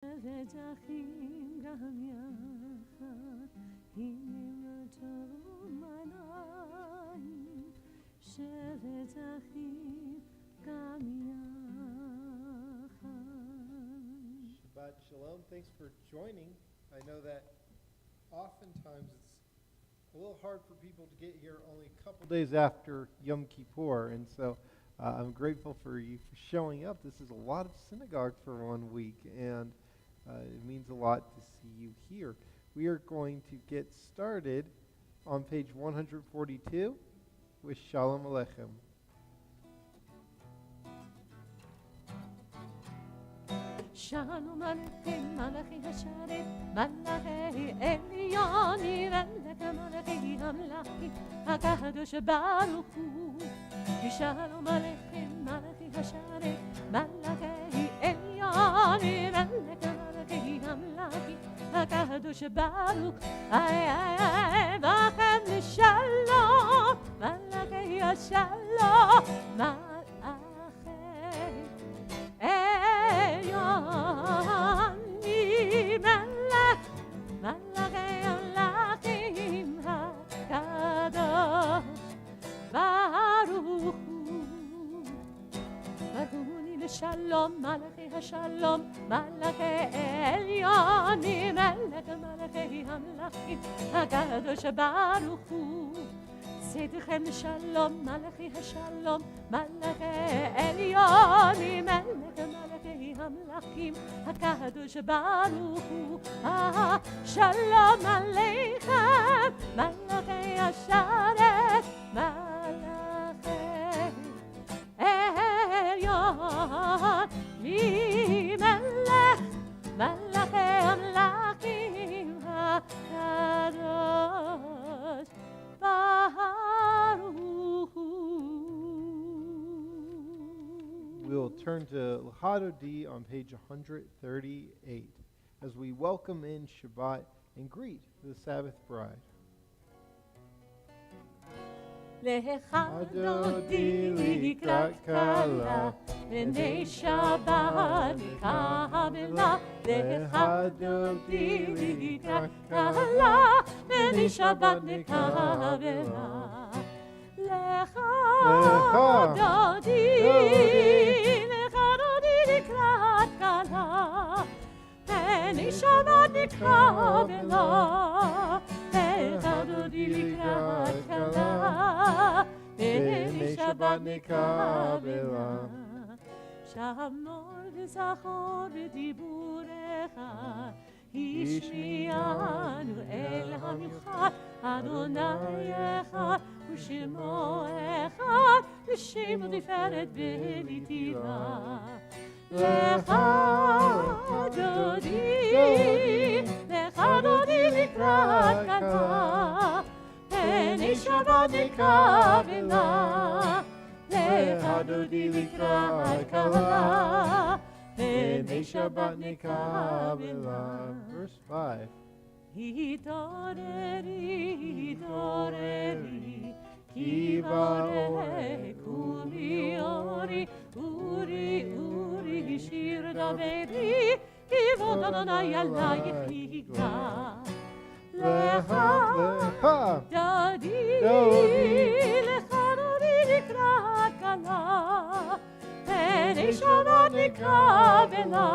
שבת אחים גם יחד, הנה לטוב עיניים, שבת אחים גם יחד. Shabbat Shalom. Thanks for joining. I know that oftentimes it's a little hard for people to get here only a couple days after Yom Kippur, and so I'm grateful for you for showing up. This is a lot of synagogue for 1 week, and it means a lot to see you here. We are going to get started on page 142 with Shalom Aleichem. Shalom Aleichem, Malachi Hasharet, Malachi Elioni, Malachi Hamlachi, HaKadosh Baruch Hu. Shalom Aleichem, Malachi Hasharet, Malachi Elioni, Malachi Hamlachi, HaKadosh Baruch Hu. Vachem Shalom, Malachi Shalom, Shalom, Malachi Hashalom, Malachi Elioni, Malachi Hamlachi, HaKadosh Baruch Hu. Seidchem Shalom, Malachi Hashalom, Malachi Elioni, Malachi Hamlachi, HaKadosh Baruch Hu. Shalom Aleichem, Malachi Hasharet, Malachi Elion, Mi Melech, Malachi Hamlachim, HaKadosh Baruch Hu. We'll turn to L'Hadodi on page 138 as we welcome in Shabbat and greet the Sabbath bride. L'Hadodi לקראת כלה, בני שבת נקבלה. l'Hadodi לקראת כלה, בני שבת נקבלה. l'Hadodi לקראת כלה, בני שבת נקבלה. l'Hadodi לקראת כלה, בני שבת נקבלה. שמור וזכור בדיבורך, השמיענו אל המיוחד. אדוני אחד ושמו אחד, ושמו תפארת בנתיבה. l'Hadodi לקראת כלה, בני שבת נקבלה. l'Hadodi לקראת כלה, בני שבת נקבלה. Verse 5. התעוררי, התעוררי, כי ברך ומאורי, אורי, אורי, שיר דברי, כבוד אדוני עלייך ניגע. l'Hadodi לקראת כלה, בני שבת נקבלה.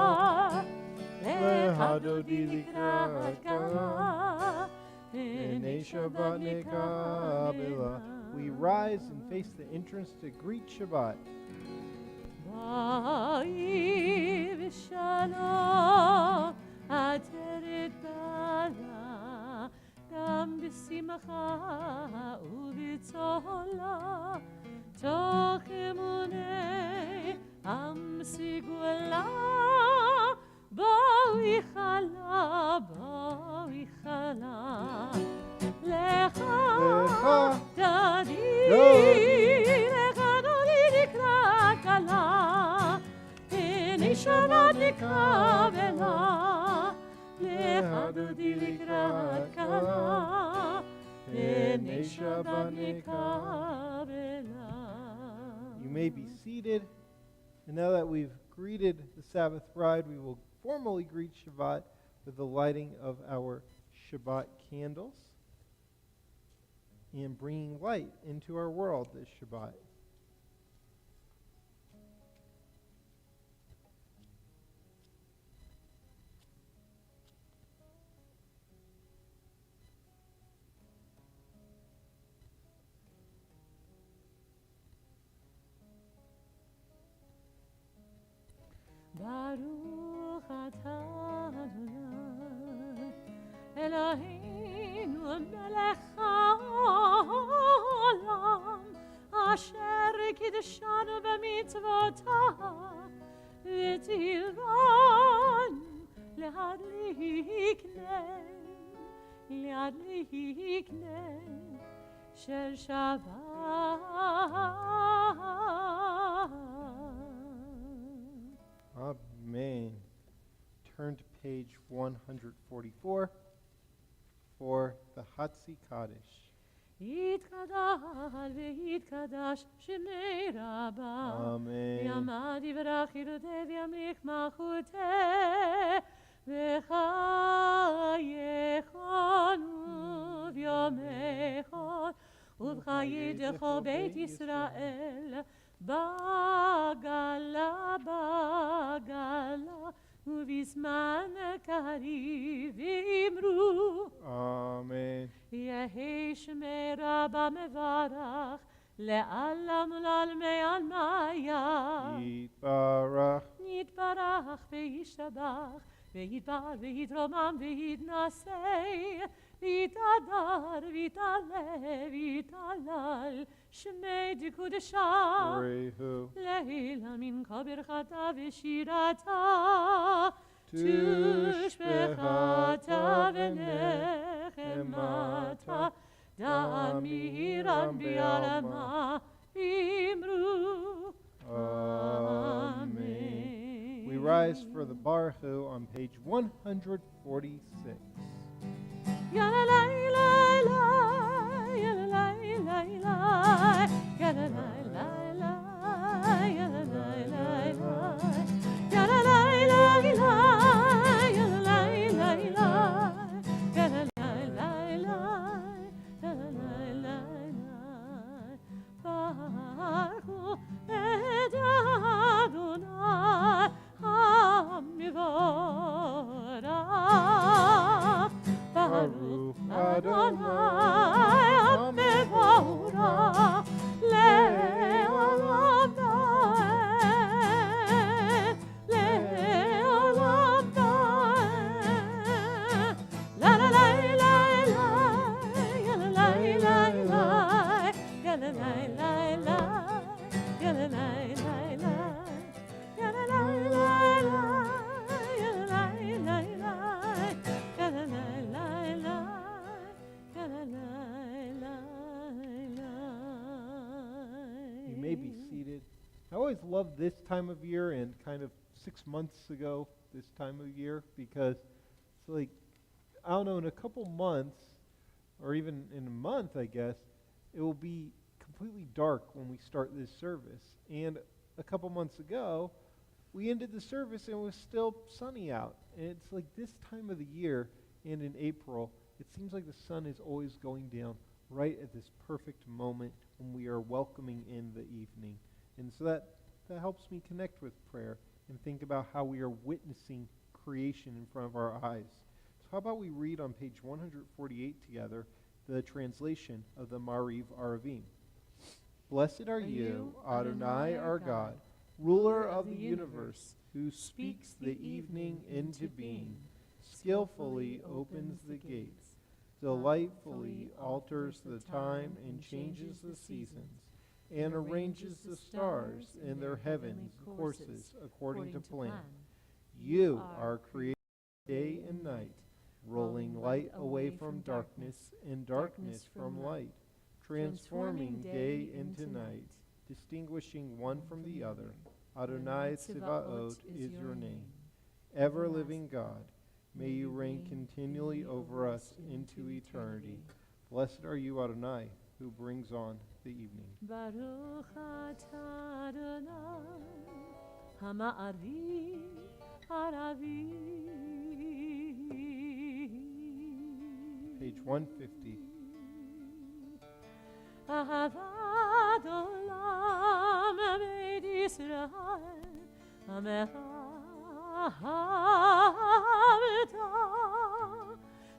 l'Hadodi לקראת כלה, בני שבת נקבלה. We rise and face the entrance to greet Shabbat. באי ושלום, עטרת בעלה, גם בשמחה ובצהלה, תוך אמוני עם סגולה. בואי חלה, בואי חלה. l'Hadodi לקראת כלה, בני שבת נקבלה. l'Hadodi לקראת כלה, בני שבת נקבלה. You may be seated. And now that we've greeted the Sabbath bride, we will formally greet Shabbat with the lighting of our Shabbat candles and bringing light into our world this Shabbat. Baruch atah Adonai Eloheinu melech haolam asher kiddushanu b'mitzvotav v'tzivanu להדליק נר של שבת. Amen. Turn to page 144 for the Hatzi Kaddish. יתקדש ויתקדש שמי רבה Amen. יעמד יברך ילודי וימליך מלכותי וחייכון ויומכון ובחייתך בית ישראל בגלה ובזמן קריב אמרו Amen. יהי שמי רבה מברך לעלם ולעלמי עלמיה Yitbarach. יתברך וישתבח ויתבר ויתרומם ויתנשא ויתהדר ויתעלה ויתהלל שמי דקודשה Rehu. לעילה מנחה ברכתה ושירתה תושבחתה ונחמתה דמירן בעלמה אמרו Amen. We rise for the Baruchu on page 146. Baruch Adonai HaMevorach Le'olam Daed Le'olam Daed La la la la la Ya la la la la Ya la la la la Ya la la la la Ya la la la la Ya la la la la Ya la la You may be seated. I always loved this time of year and kind of 6 months ago, this time of year, because it's like, I don't know, in a couple months, or even in a month, I guess, it will be completely dark when we start this service. And a couple months ago, we ended the service and it was still sunny out. And it's like this time of the year, and in April, it seems like the sun is always going down right at this perfect moment when we are welcoming in the evening. And so that helps me connect with prayer and think about how we are witnessing creation in front of our eyes. So how about we read on page 148 together the translation of the Mariv Aravim. Blessed are you, Adonai our God, ruler of the universe, who speaks the evening into being, skillfully opens the gates, delightfully alters the time and changes the seasons, and arranges the stars in their heavenly courses according to plan. You are creating day and night, rolling light away from darkness and darkness from light, transforming day into night, distinguishing one from the other. Adonai Tzivaot is your name. Ever-living God, may you reign continually over us into eternity. Blessed are you, Adonai, who brings on the evening. Baruch atah Adonai, Hama'ari, ערבי. Page 150. אהבת עולם בית ישראל, עמך אהבת,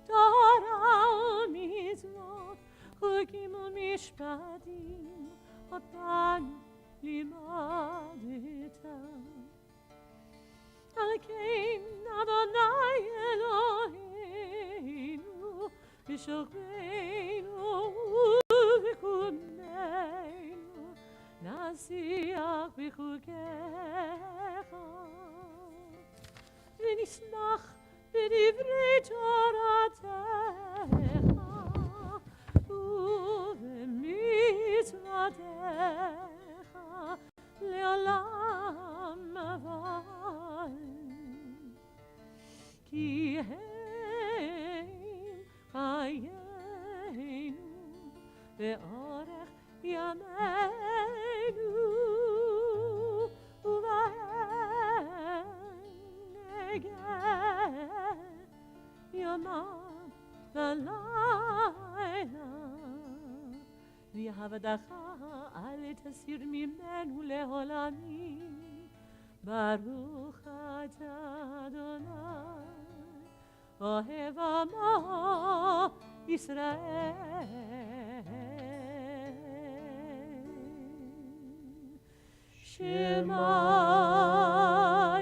תורה ומצוות, חוקים ומשפטים, אותנו לימדת. על כן אדוני אלוהינו, בשוכבנו ובקומנו, נשיח בחוקיך, ונשמח בדברי תורתך ובמצוותיך לעולם אבל. כי הם חיינו באורך ימינו, ובהם נגע יומם ולילה. ויעבדך אל תסיר ממנו לעולמים. ברוך אתה אדוני אוהב עמו ישראל. שמע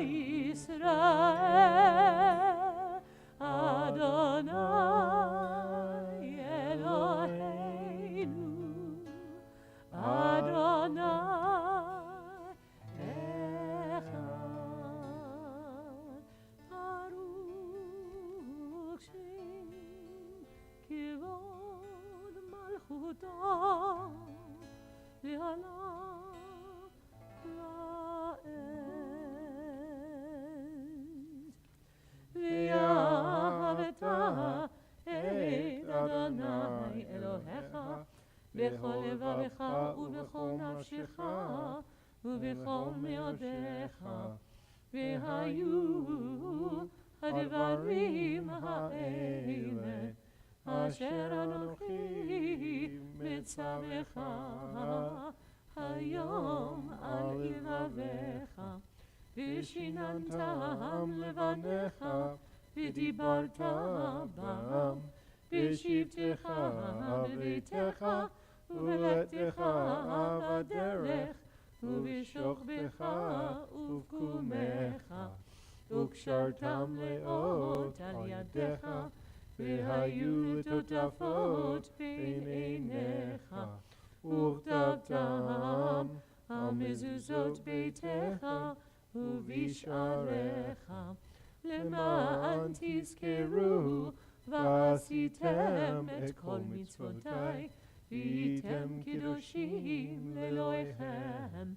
ישראל אדוני אלוהינו אדוני אחד. ברוך שם כבוד מלכותו לעולם לעד. ואהבת את אדוני אלוהיך בכל לבבך ובכל נפשך ובכל מאודיך. והיו הדברים האלה אשר אנוכי מצווך היום על לבביך, ושיננתם לבניך ודיברת בם, בשבתך בביתך ובלכתך בדרך ובשוכבך ובקומך, וקשרתם לאות על ידיך, והיו לטוטפות בין עיניך, וכתבתם על מזוזות ביתך ובשעריך, למען תזכרו ועשיתם את כל מצוותי, והייתם קדושים לאלוהיכם.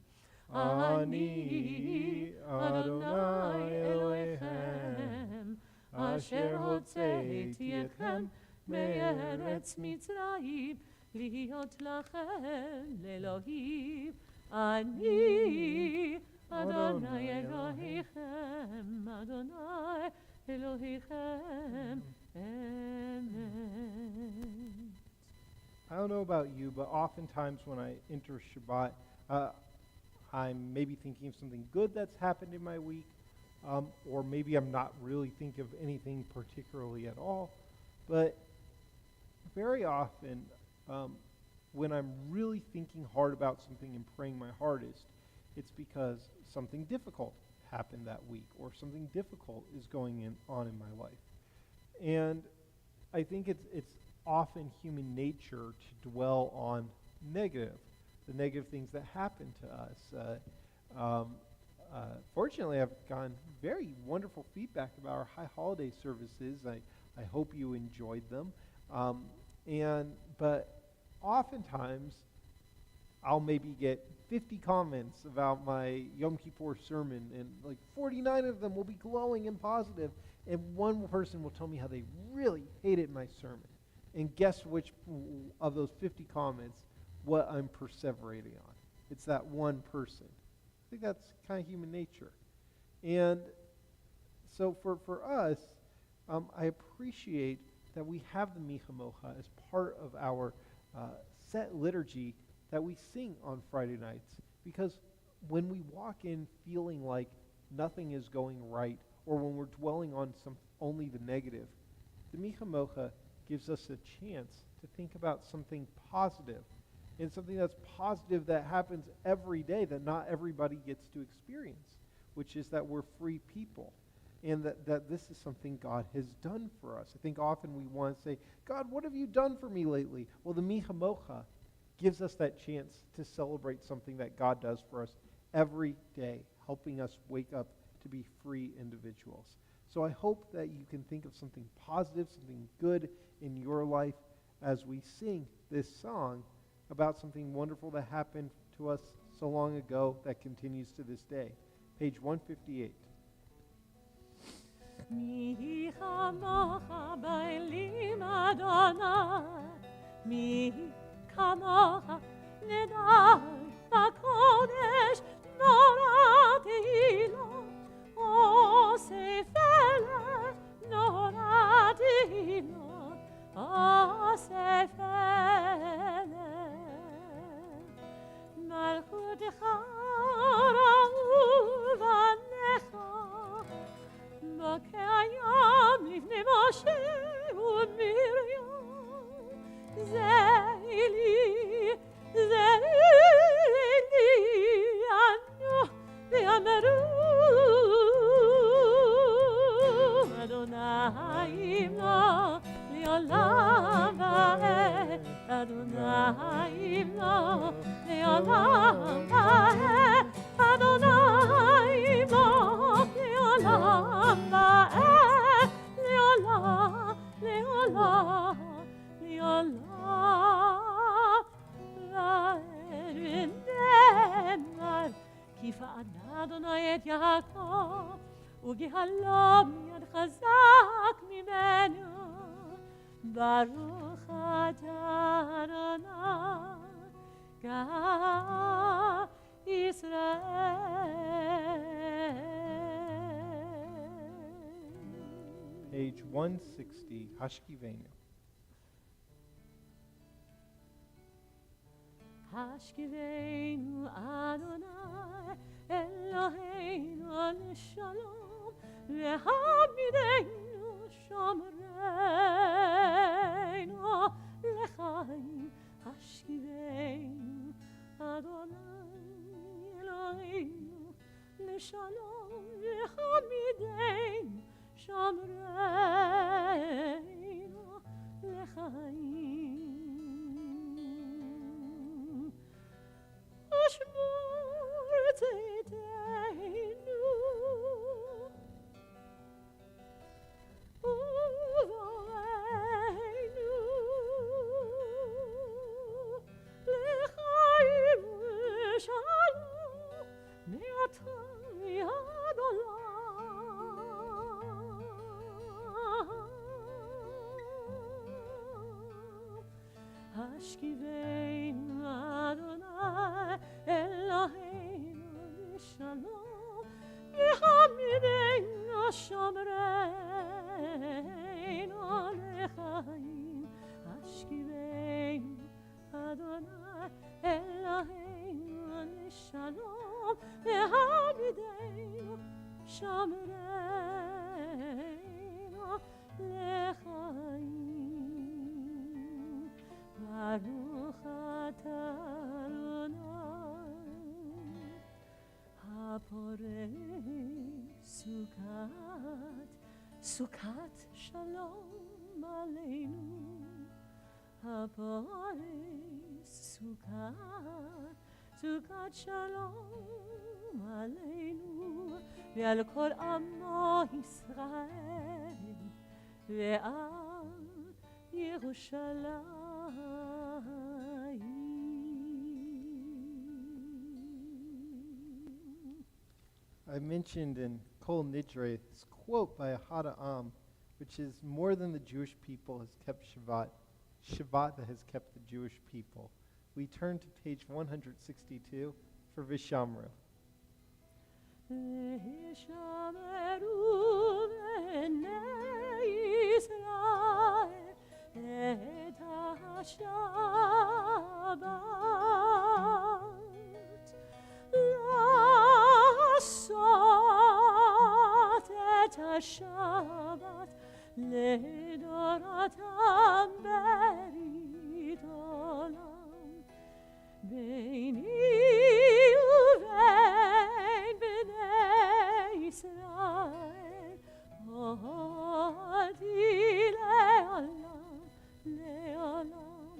אני אדוני אלוהיכם, אשר הוצאתי אתכם מארץ מצרים, להיות לכם לאלוהים. אני אדוני אלוהיכם, אדוני אלוהיכם, amen. I don't know about you, but oftentimes when I enter Shabbat, I'm maybe thinking of something good that's happened in my week, or maybe I'm not really thinking of anything particularly at all. But very often, when I'm really thinking hard about something and praying my hardest, it's because something difficult happened that week, or something difficult is going on in my life. And I think it's often human nature to dwell on the negative things that happen to us. Fortunately, I've gotten very wonderful feedback about our high holiday services. I hope you enjoyed them. But oftentimes, I'll maybe get 50 comments about my Yom Kippur sermon, and like 49 of them will be glowing and positive, and one person will tell me how they really hated my sermon. And guess which of those 50 comments, what I'm perseverating on? It's that one person. I think that's kind of human nature. And So for us, I appreciate that we have the Micha Mocha as part of our set liturgy that we sing on Friday nights. Because when we walk in feeling like nothing is going right, or when we're dwelling on only the negative, the Micha Mocha gives us a chance to think about something positive, and something that's positive that happens every day that not everybody gets to experience, which is that we're free people, and that this is something God has done for us. I think often we want to say, God, what have you done for me lately? Well, the Micha Mocha gives us that chance to celebrate something that God does for us every day, helping us wake up to be free individuals. So I hope that you can think of something positive, something good in your life as we sing this song about something wonderful that happened to us so long ago that continues to this day. Page 158. Mi chamocha ba'elim Adonai, mi kamocha nedar b'kodesh nora tehilo, oseh felech nora tehilo, oseh felech. Malchutecha ra'u v'necha, בקיים לפני משה ומרים, זה לי אנו ואמרו, אדוני לא לעולם ועד, אדוני לא לעולם ועד, אדוני לא לעולם ועד, לעולם, לעולם, לעולם ועד. ונאמר כי פעלה אדוני את יעקב וגאלו מיד חזק ממנו. ברוך אתה אדוני גא ישראל. Page 160, Hashkivenu. השכיבנו אדוני אלוהינו לשלום והעמידנו שומרנו לחיים. השכיבנו אדוני אלוהינו לשלום והעמידנו שומרנו לחיים. אשמור צאתנו ובואנו לחיים ושלום מעתה ועד עולם. השכיבנו אדוני אלוהינו לשלום והעמידנו שומרנו לחיים. השכיבנו אדוני אלוהינו לשלום והעמידנו שומרנו לחיים. ברוך אתה אדוני הפורש סוכת שלום עלינו, הפורש סוכת שלום עלינו ועל כל עמו ישראל ועל ירושלים. I mentioned in Kol Nidre this quote by Ahad Ha'am, which is more than the Jewish people has kept Shabbat, Shabbat that has kept the Jewish people. We turn to page 162 for Vishamru. וישמרו בני ישראל את השבת, לעשות את השבת לדורותם ברית עולם, ביני ובין בני ישראל הודי לעולם לעולם,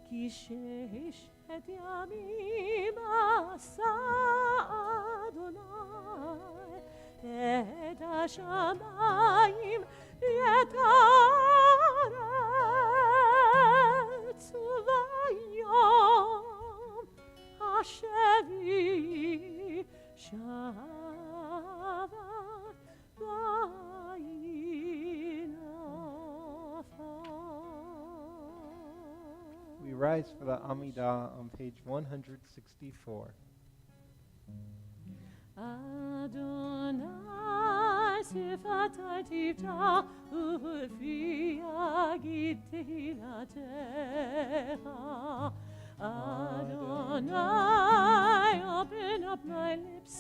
כי ששת ימים עשה אדוני את השמיים ואת הארץ, וביום השביעי שבת ויהי נפל. We rise for the Amidah on page 164. Adonai sifati tefta ufi agid tehillatcha. Adonai, open up my lips,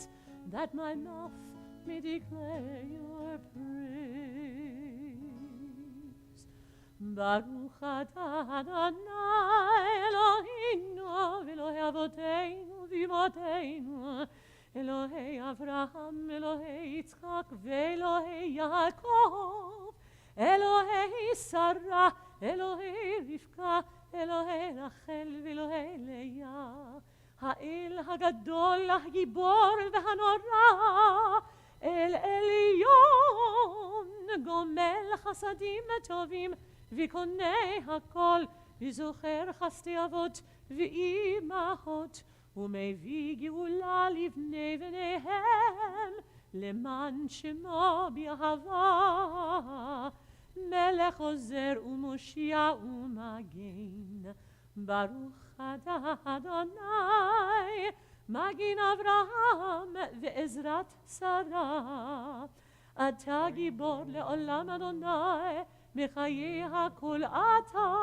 that my mouth may declare your praise. Baruch atah Adonai Eloheinu v'Elohei avoteinu v'imoteinu, Elohei Avraham, Elohei Yitzchak, ve'Elohei Yaakov, Elohei Sarah, Elohei Rivka, Elohei Rachel, ve'Elohei Leah, האל הגדול, הגיבור והנורא, אל עליון, גומל חסדים וטובים, וקונה הכל, וזוכר חסדי אבות ואימהות, ומביא גאולה לבני בניהם, למען שמו באהבה, מלך עוזר ומושיע ומגן. ברוך אתה אדוני, מגן אברהם ועזרת שרה. אתה גיבור לעולם אדוני, מחיי הכל אתה,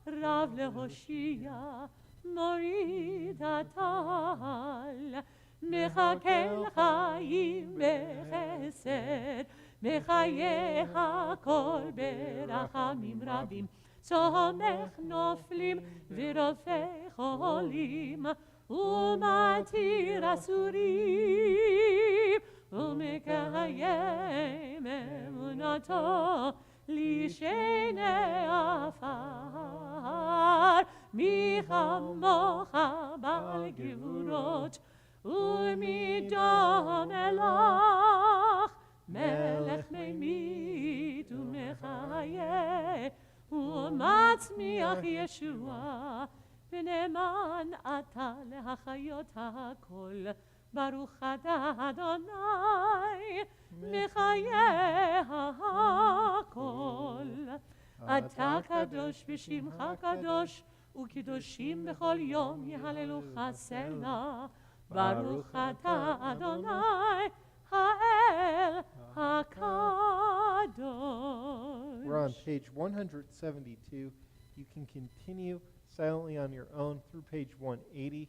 רב להושיע, מוריד הטל. מחכה לחיים בחסד, מחיי הכל ברחמים רבים. צומח נופלים ורופא חולים, ומתיר אסורים, ומקיים אמונתו לשני עפר. מי כמוך בעל גבורות, ומדום מלך, מלך ממית ומחיה, ומצמיח ישוע, ונאמן אתה להחיות הכל. ברוך אתה אדוני, מחיי הכל. אתה קדוש ושמך קדוש, וקדושים בכל יום יהללוך סלה. ברוך אתה אדוני, האל הקדוש. We're on page 172. You can continue silently on your own through page 180.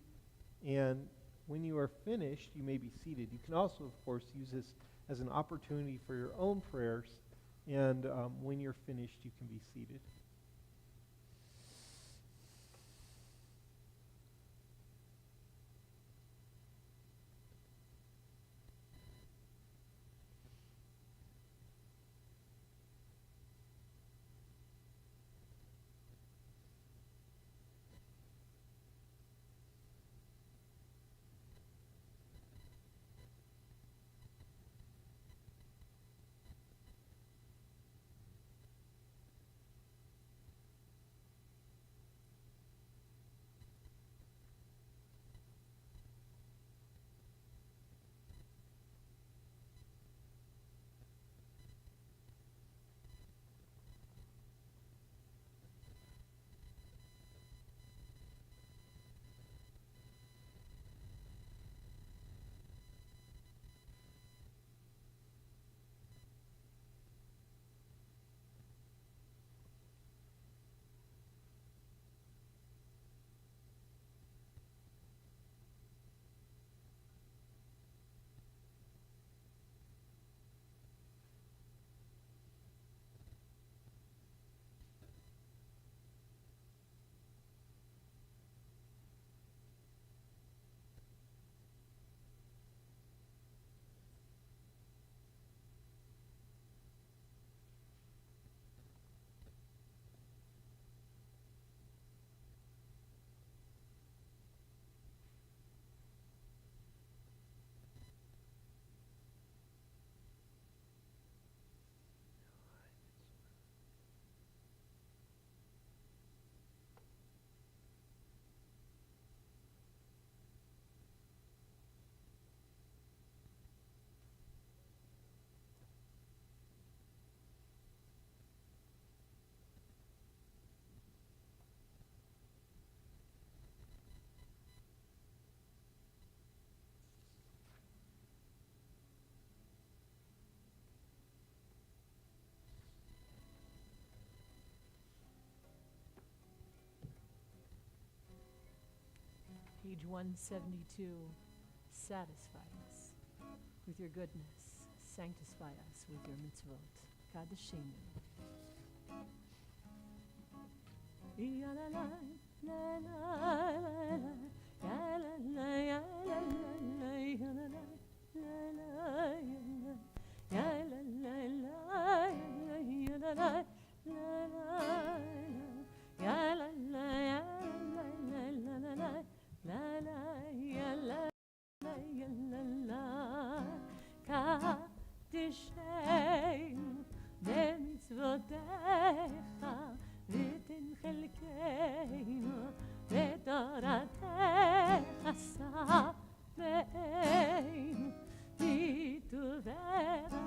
And when you are finished, you may be seated. You can also, of course, use this as an opportunity for your own prayers. And when you're finished, you can be seated. page 172. Satisfy us with your goodness. Sanctify us with your mitzvot. Kadeshenu. Ya la la la la la ya la la ya la la ya la la ya la la ya la la ya la la la ya la Kadeshenu b'mitzvotecha v'tin chelkeinu v'toratecha sameinu v'tuvecha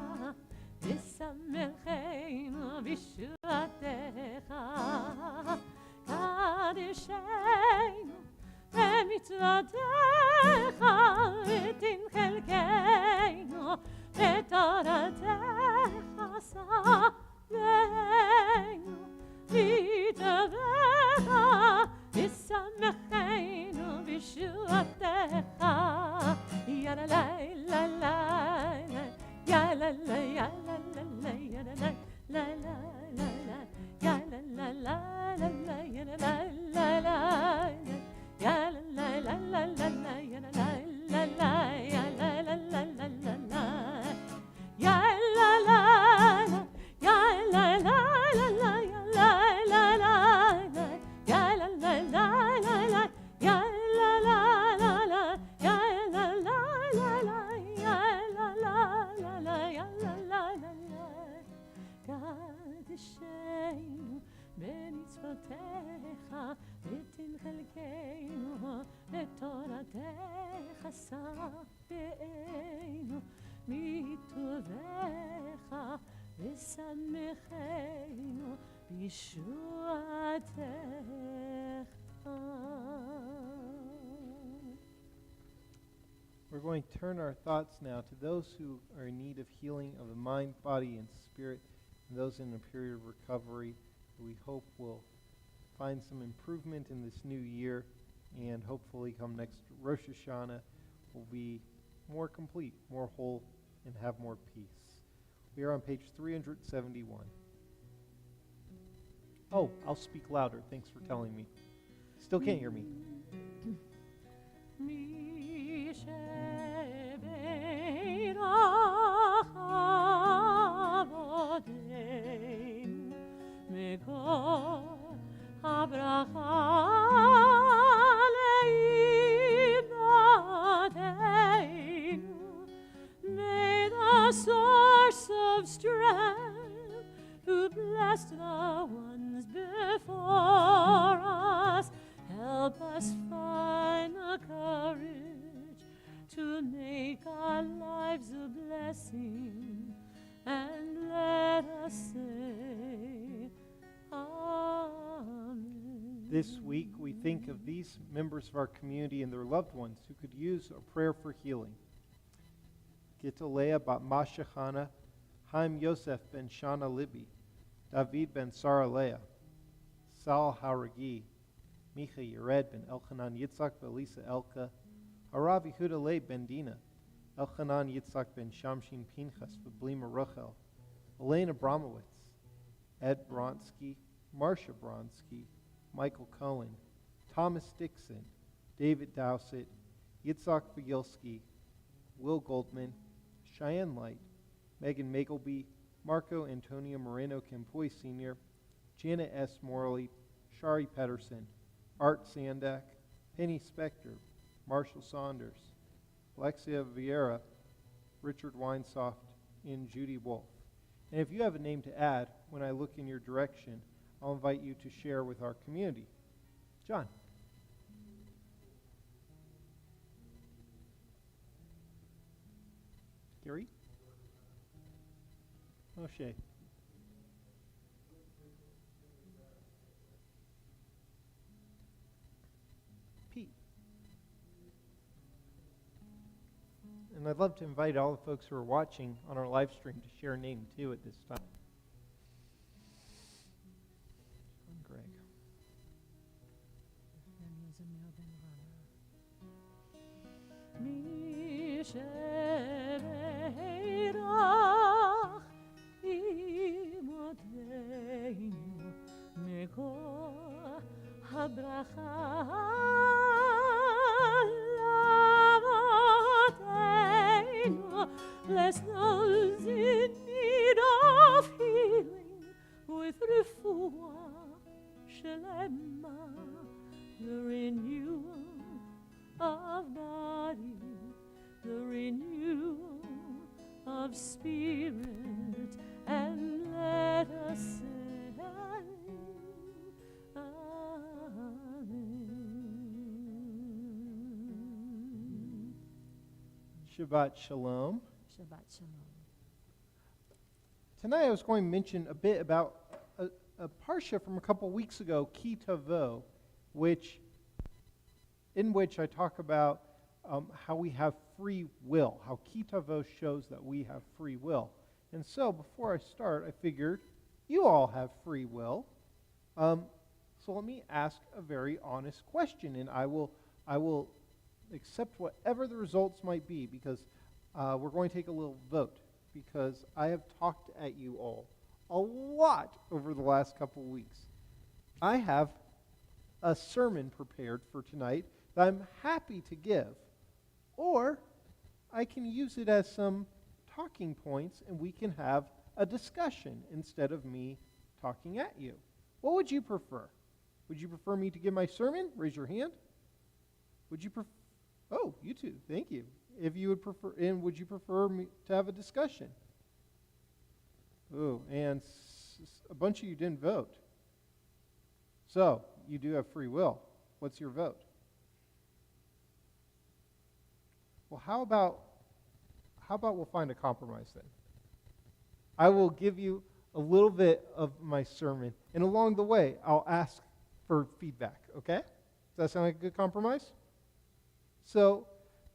v'samecheinu v'shuatecha Kadeshenu b'mitzvotecha v'tin chelkeinu v'toratecha sameinu v'tuvecha v'samecheinu v'shuatecha ya la la la la ya la la ya la la la ya la la la la la ya la la la la la ya la la la la ya la la la la la ya la la la la ya la la la la la ya la la ya la la la la ya la la la ya la la la la ya la la la la ya la la la la ya la la la la ya la la la la Kadeshenu b'mitzvotecha v'tin chelkeinu v'toratecha sameinu mituvecha v'samecheinu b'shuatecha. We're going to turn our thoughts now to those who are in need of healing of the mind, body, and spirit, and those in a period of recovery that we hope will find some improvement in this new year, and hopefully come next Rosh Hashanah will be more complete, more whole, and have more peace. We are on page 371. Oh, I'll speak louder. Thanks for telling me. Still can't hear me. May the source of strength, who blessed the ones before us, help us find the courage to make our lives a blessing, and let us say, Amen. This week, we think of these members of our community and their loved ones who could use a prayer for healing. Gitalea bat Masha Chana, Haim Yosef ben Shana Libby, David ben Sarah Leah, Sal Haragi, Micha Yered ben Elchanan Yitzhak Belisa Elka, Harav Yehuda Le ben Dina, Elchanan Yitzhak ben Shamshin Pinchas V'Blima Rachel, Elena Abramowitz, Ed Bronsky, Marcia Bronsky, Michael Cohen, Thomas Dixon, David Dowsett, Yitzhak Vigilski, Will Goldman, Cheyenne Light, Megan Magleby, Marco Antonio Moreno Campoy Sr., Janet S. Morley, Shari Pedersen, Art Sandak, Penny Spector, Marshall Saunders, Alexia Vieira, Richard Winesoft, and Judy Wolf. And if you have a name to add, when I look in your direction, I'll invite you to share with our community. John. Gary? Moshe. Pete. And I'd love to invite all the folks who are watching on our live stream to share a name too at this time. Greg. shebeirach imodeinu mekor habracha lavoteinu. Bless those in need of healing with refuah shelema, the renewal of body, the renewal of spirit, and let us say Amen. Shabbat Shalom. Shabbat Shalom. Tonight I was going to mention a bit about a parsha from a couple weeks ago, Ki Tavo, in which I talk about how we have free will, how Ki Tavo shows that we have free will. And so before I start, I figured you all have free will. So let me ask a very honest question, and I will accept whatever the results might be, because we're going to take a little vote, because I have talked at you all a lot over the last couple of weeks. I have a sermon prepared for tonight that I'm happy to give, or I can use it as some talking points and we can have a discussion instead of me talking at you. What would you prefer? Would you prefer me to give my sermon? Raise your hand. Would you prefer? Oh, you two. Thank you. If you would prefer, and would you prefer me to have a discussion? Oh, and a bunch of you didn't vote. So, you do have free will. What's your vote? Well, how about we'll find a compromise then? I will give you a little bit of my sermon, and along the way, I'll ask for feedback, okay? Does that sound like a good compromise? So,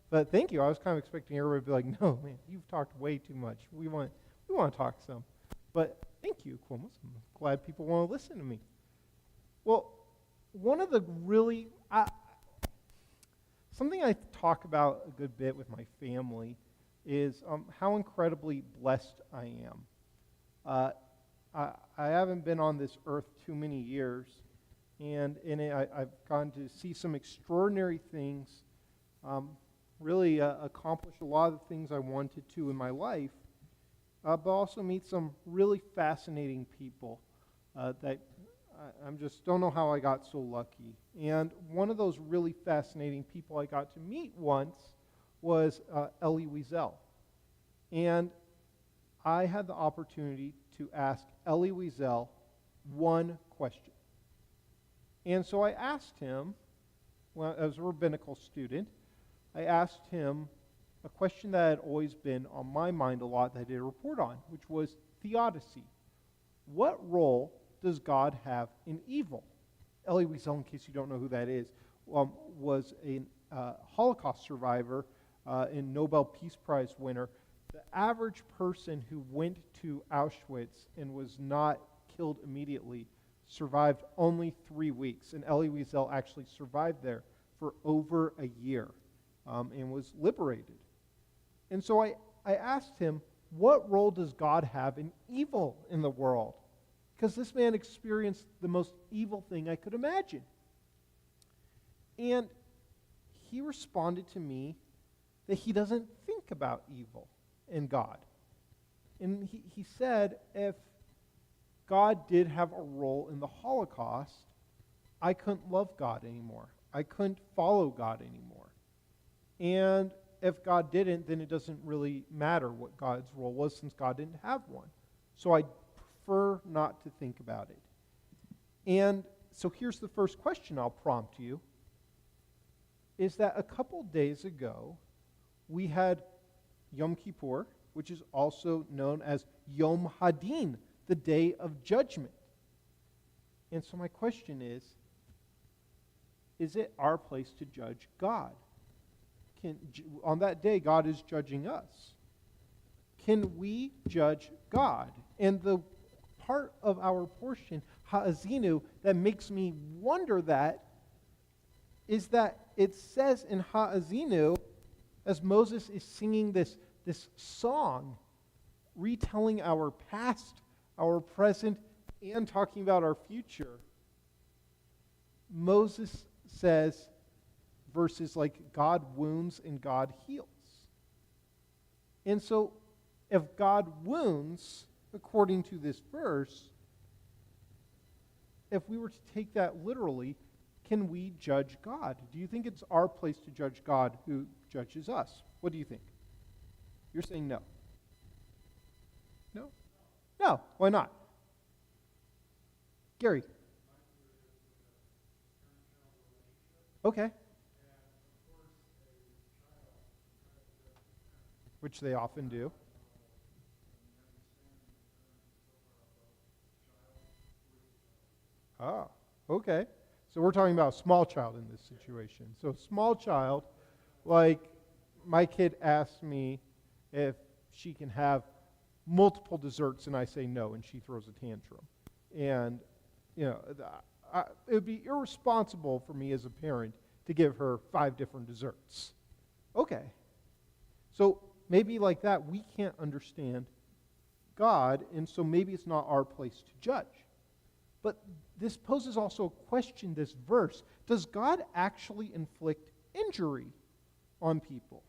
but thank you. I was kind of expecting everybody to be like, no, man, you've talked way too much. We want to talk some. But thank you, Quilmus. I'm glad people want to listen to me. Well, one of the really, something I talk about a good bit with my family is how incredibly blessed I am. I haven't been on this earth too many years, and in it I've gotten to see some extraordinary things, really accomplish a lot of the things I wanted to in my life, but also meet some really fascinating people that I just don't know how I got so lucky. And one of those really fascinating people I got to meet once was Elie Wiesel. And I had the opportunity to ask Elie Wiesel one question. And so I asked him, well, as a rabbinical student, I asked him a question that had always been on my mind a lot that I did a report on, which was theodicy. What role does God have in evil? Elie Wiesel, in case you don't know who that is, was a Holocaust survivor and Nobel Peace Prize winner. The average person who went to Auschwitz and was not killed immediately survived only 3 weeks, and Elie Wiesel actually survived there for over a year and was liberated. And so I asked him, what role does God have in evil in the world? Because this man experienced the most evil thing I could imagine. And he responded to me that he doesn't think about evil in God. And he said, if God did have a role in the Holocaust, I couldn't love God anymore. I couldn't follow God anymore. And if God didn't, then it doesn't really matter what God's role was, since God didn't have one. So I prefer not to think about it. And so here's the first question I'll prompt you, is that a couple days ago, we had Yom Kippur, which is also known as Yom Hadin, the Day of Judgment. And so my question is it our place to judge God? On that day, God is judging us. Can we judge God? And the part of our portion, Ha'azinu, that makes me wonder that is that it says in Ha'azinu as Moses is singing this song, retelling our past, our present, and talking about our future, Moses says verses like God wounds and God heals. And so if God wounds, according to this verse, if we were to take that literally, can we judge God? Do you think it's our place to judge God who judges us? What do you think? You're saying no. No? No. Why not? Gary. Okay. Which they often do. Ah, okay. So we're talking about a small child in this situation. So small child, like my kid asks me if she can have multiple desserts and I say no and she throws a tantrum. And, it would be irresponsible for me as a parent to give her 5 different desserts. Okay. So maybe like that we can't understand God, and so maybe it's not our place to judge. But this poses also a question, this verse. Does God actually inflict injury on people?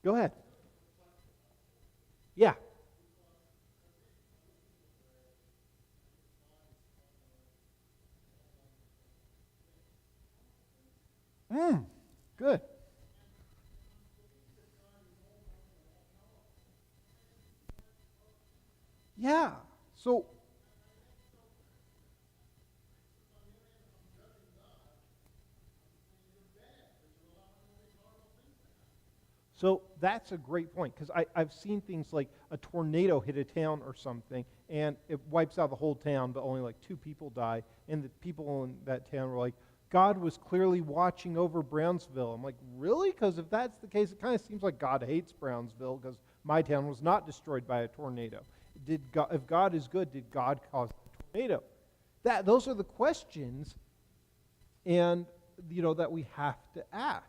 Go ahead. Yeah. Good. Yeah. So that's a great point, because I've seen things like a tornado hit a town or something, and it wipes out the whole town, but only like 2 people die, and the people in that town were like, God was clearly watching over Brownsville. I'm like, really? Because if that's the case, it kind of seems like God hates Brownsville, because my town was not destroyed by a tornado. If God is good, did God cause the tornado? Those are the questions, and that we have to ask.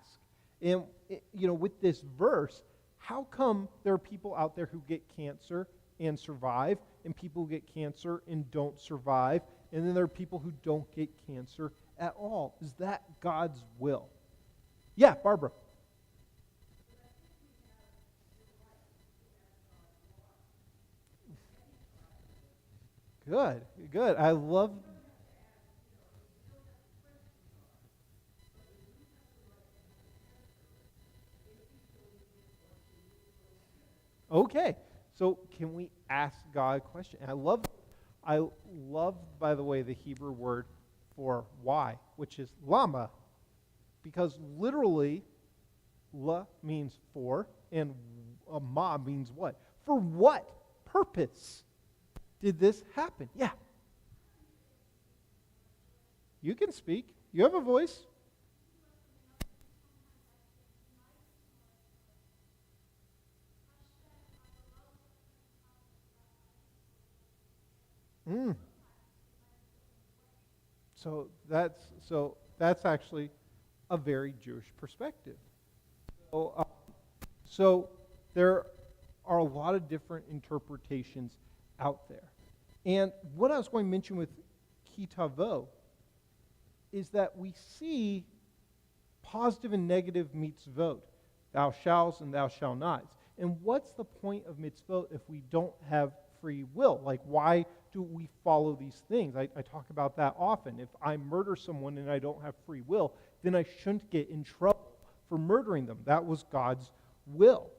And with this verse, how come there are people out there who get cancer and survive, and people who get cancer and don't survive, and then there are people who don't get cancer at all? Is that God's will? Yeah, Barbara. Good. I love. Okay, so can we ask God a question? And I love, by the way, the Hebrew word for why, which is lama, because literally, la means for, and ma means what? For what purpose did this happen? Yeah. You can speak. You have a voice. Mm. So that's actually a very Jewish perspective. So there are a lot of different interpretations out there. And what I was going to mention with kitavo is that we see positive and negative mitzvot, thou shalt and thou shalt not. And what's the point of mitzvot if we don't have free will? Like, why do we follow these things? I talk about that often. If I murder someone and I don't have free will, then I shouldn't get in trouble for murdering them. That was God's will.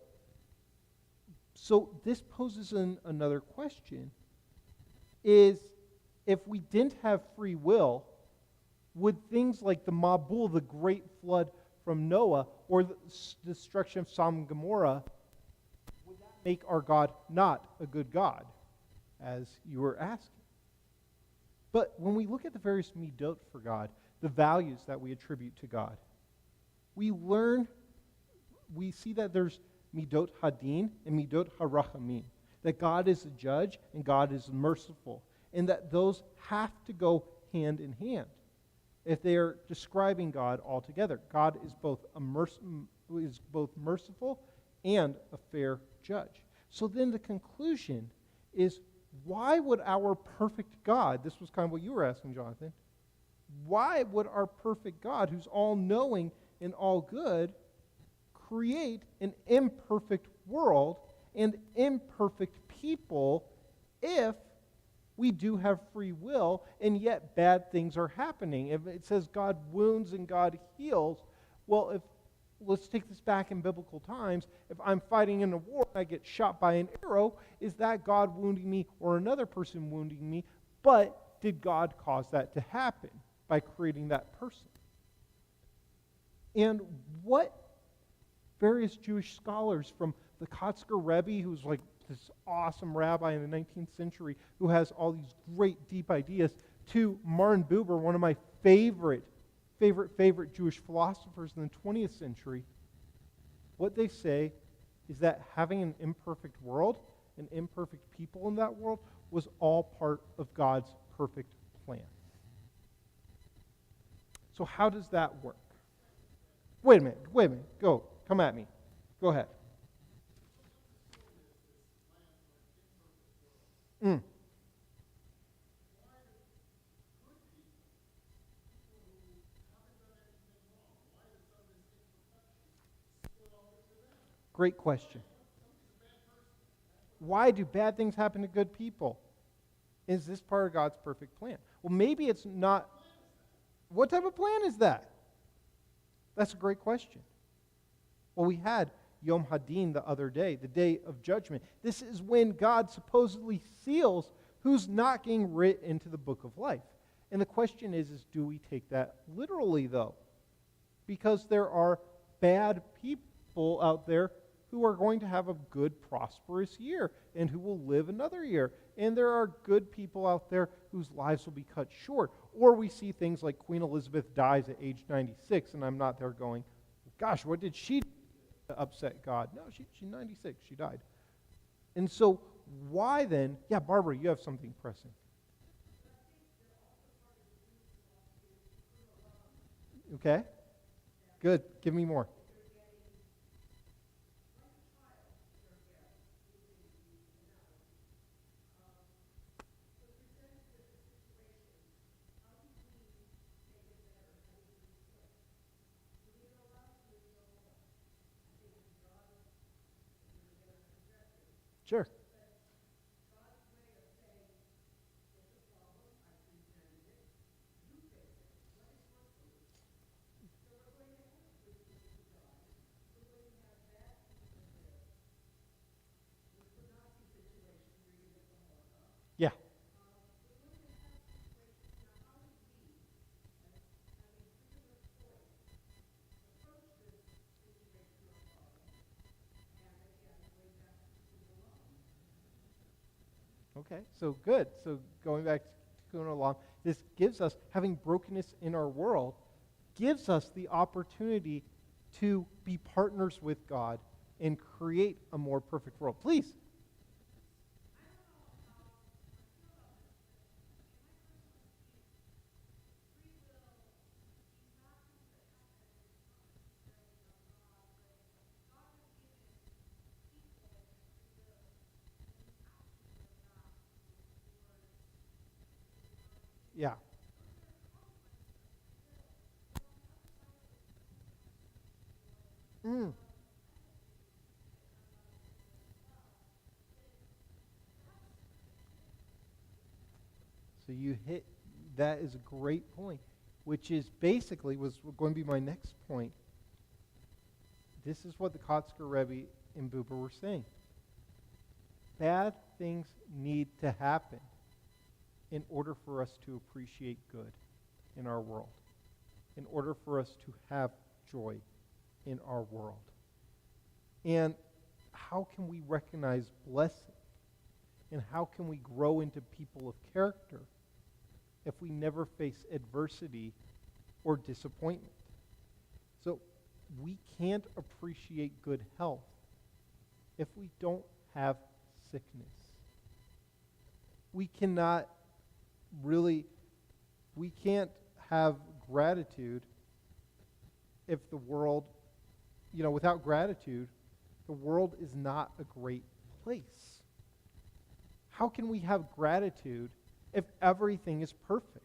So this poses another question, is if we didn't have free will, would things like the Mabul, the great flood from Noah, or the destruction of Sodom and Gomorrah, would that make our God not a good God, as you were asking? But when we look at the various midot for God, the values that we attribute to God, we see that there's midot hadin and midot harachamim, that God is a judge and God is merciful, and that those have to go hand in hand. if they are describing God altogether. God is both merciful and a fair judge. So then the conclusion is, why would our perfect God, this was kind of what you were asking, Jonathan, why would our perfect God, who's all-knowing and all-good, create an imperfect world and imperfect people if we do have free will and yet bad things are happening? If it says God wounds and God heals, well, let's take this back in biblical times. If I'm fighting in a war and I get shot by an arrow, is that God wounding me or another person wounding me? But did God cause that to happen by creating that person? And what various Jewish scholars, from the Kotzker Rebbe, who's like this awesome rabbi in the 19th century who has all these great deep ideas, to Martin Buber, one of my favorite Jewish philosophers in the 20th century, what they say is that having an imperfect world and imperfect people in that world was all part of God's perfect plan. So how does that work? Wait a minute, come at me. Go ahead. Great question. Why do bad things happen to good people? Is this part of God's perfect plan? Well, maybe it's not. What type of plan is that? That's a great question. Well, we had Yom Hadin the other day, the day of judgment. This is when God supposedly seals who's not getting written into the book of life. And the question is do we take that literally, though? Because there are bad people out there who are going to have a good, prosperous year and who will live another year. And there are good people out there whose lives will be cut short. Or we see things like Queen Elizabeth dies at age 96, and I'm not there going, gosh, what did she do to upset God? No, she's 96. She died. And so why then? Yeah, Barbara, you have something pressing. Okay. Good. Give me more. Sure. Yeah. Okay, so good. So going back to Tikkun Olam, this gives us, having brokenness in our world, gives us the opportunity to be partners with God and create a more perfect world. Please. Yeah. Mm. So you hit, that is a great point, which is basically, was going to be my next point. This is what the Kotzker Rebbe and Buber were saying. Bad things need to happen in order for us to appreciate good in our world, in order for us to have joy in our world. And how can we recognize blessing? And how can we grow into people of character if we never face adversity or disappointment? So we can't appreciate good health if we don't have sickness. We can't have gratitude, if the world, without gratitude, the world is not a great place. How can we have gratitude if everything is perfect?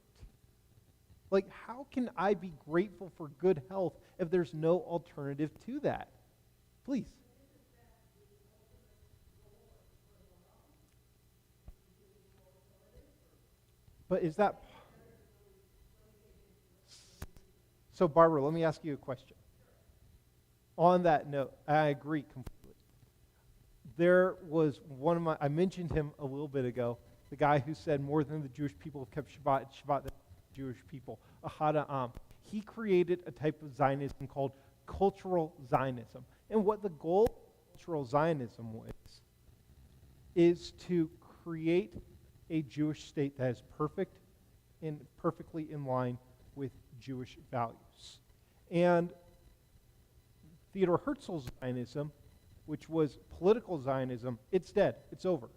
Like, how can I be grateful for good health if there's no alternative to that? Please. But is that... So, Barbara, let me ask you a question. On that note, I agree completely. There was I mentioned him a little bit ago, the guy who said more than the Jewish people have kept Shabbat than the Jewish people, Ahad Ha'am. He created a type of Zionism called cultural Zionism. And what the goal of cultural Zionism is to create a Jewish state that is perfect and perfectly in line with Jewish values. And Theodor Herzl's Zionism, which was political Zionism, it's dead. It's over.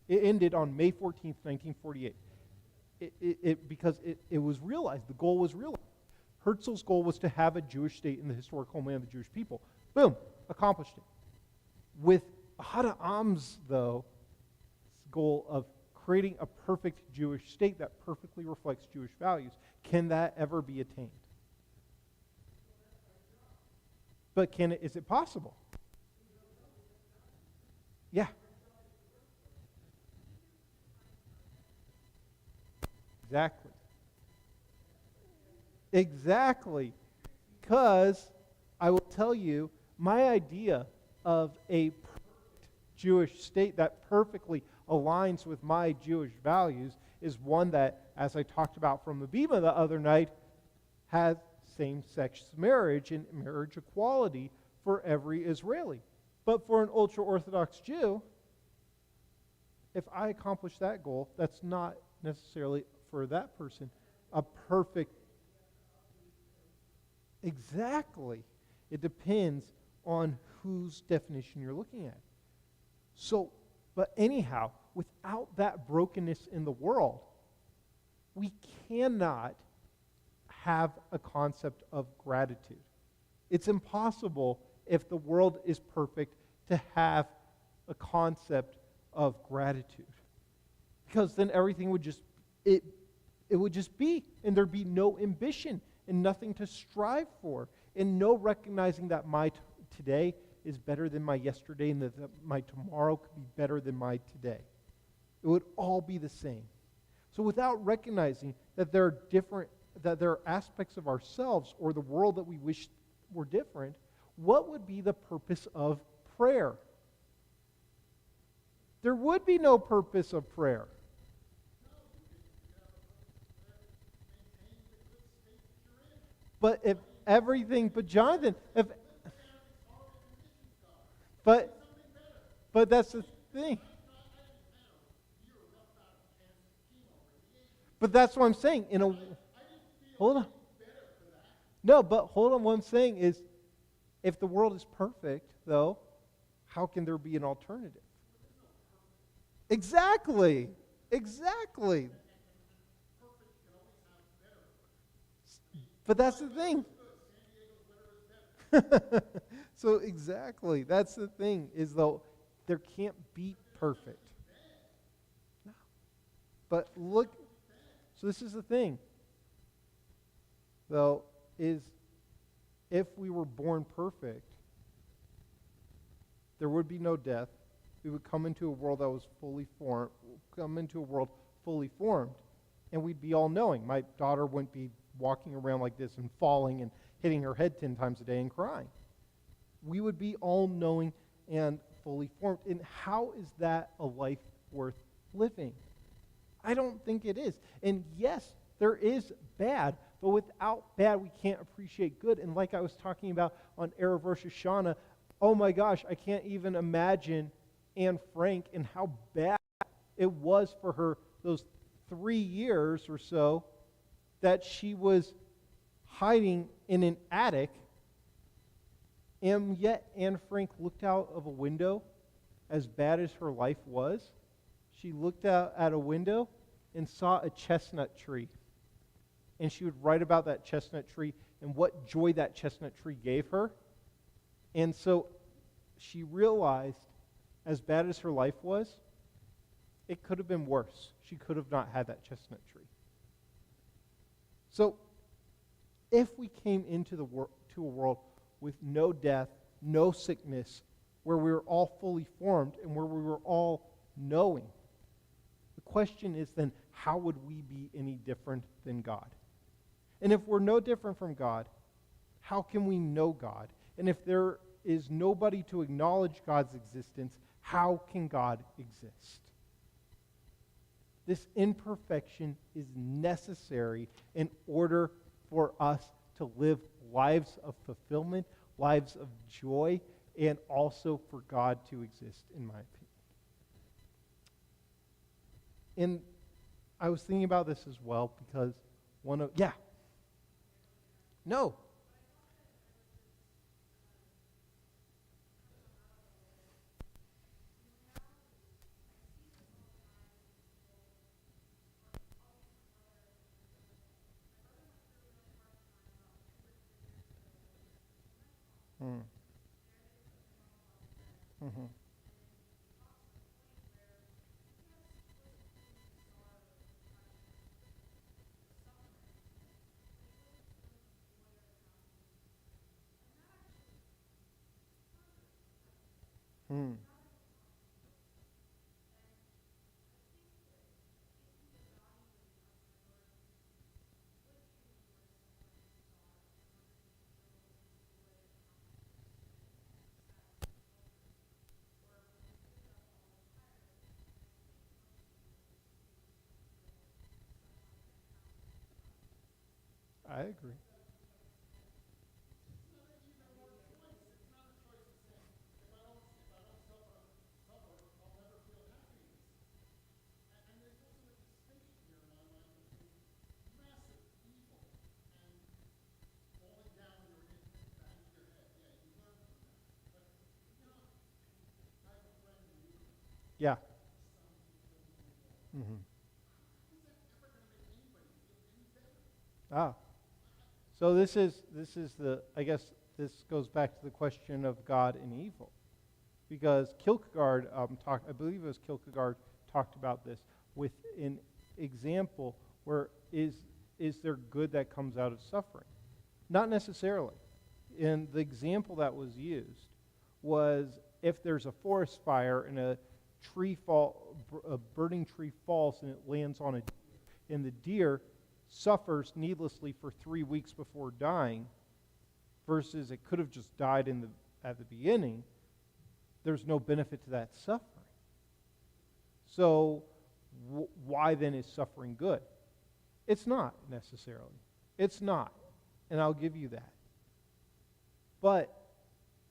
It ended on May 14th, 1948. Because it was realized, the goal was realized. Herzl's goal was to have a Jewish state in the historic homeland of the Jewish people. Boom, accomplished it. With Ahad Ha'am's, though, goal of creating a perfect Jewish state that perfectly reflects Jewish values, can that ever be attained? But is it possible? Yeah. Exactly. Because I will tell you, my idea of a perfect Jewish state that perfectly aligns with my Jewish values is one that, as I talked about from the Bima the other night, has same-sex marriage and marriage equality for every Israeli. But for an ultra-Orthodox Jew, if I accomplish that goal, that's not necessarily, for that person, a perfect... Exactly. It depends on whose definition you're looking at. So, but anyhow, without that brokenness in the world, we cannot have a concept of gratitude. It's impossible, if the world is perfect, to have a concept of gratitude. Because then everything would just, it would just be, and there'd be no ambition and nothing to strive for, and no recognizing that my today is better than my yesterday, and that my tomorrow could be better than my today. It would all be the same. So without recognizing that there are aspects of ourselves or the world that we wish were different, what would be the purpose of prayer? There would be no purpose of prayer. But if everything, but Jonathan, but that's the thing. But that's what I'm saying. Hold on. No, but hold on. What I'm saying is, if the world is perfect, though, how can there be an alternative? Exactly. But that's the thing. So exactly, that's the thing, is though there can't be perfect. No. But look, so this is the thing, though, is if we were born perfect, there would be no death. We would come into a world that was fully formed, and we'd be all-knowing. My daughter wouldn't be walking around like this and falling and hitting her head 10 times a day and crying. We would be all-knowing and fully formed. And how is that a life worth living? I don't think it is. And yes, there is bad, but without bad, we can't appreciate good. And like I was talking about on Erev Rosh Hashanah, oh my gosh, I can't even imagine Anne Frank and how bad it was for her those 3 years or so that she was hiding in an attic, and yet Anne Frank looked out of a window. As bad as her life was, she looked out at a window and saw a chestnut tree. and she would write about that chestnut tree and what joy that chestnut tree gave her. And so she realized, as bad as her life was, it could have been worse. She could have not had that chestnut tree. So if we came into to a world with no death, no sickness, where we were all fully formed and where we were all knowing, the question is then, how would we be any different than God? And if we're no different from God, how can we know God? And if there is nobody to acknowledge God's existence, how can God exist? This imperfection is necessary in order for us to live lives of fulfillment, lives of joy, and also for God to exist, in my opinion. And I was thinking about this as well because no. Hmm. Mm-hmm. Hmm. I agree. Yeah. Mm-hmm. Ah. So this is the, I guess this goes back to the question of God and evil, because Kierkegaard I believe it was Kierkegaard talked about this with an example where is there good that comes out of suffering? Not necessarily. And the example that was used was if there's a forest fire and a burning tree falls and it lands on a deer, and the deer suffers needlessly for 3 weeks before dying, versus it could have just died at the beginning, there's no benefit to that suffering. So why then is suffering good? It's not necessarily. It's not. And I'll give you that. But,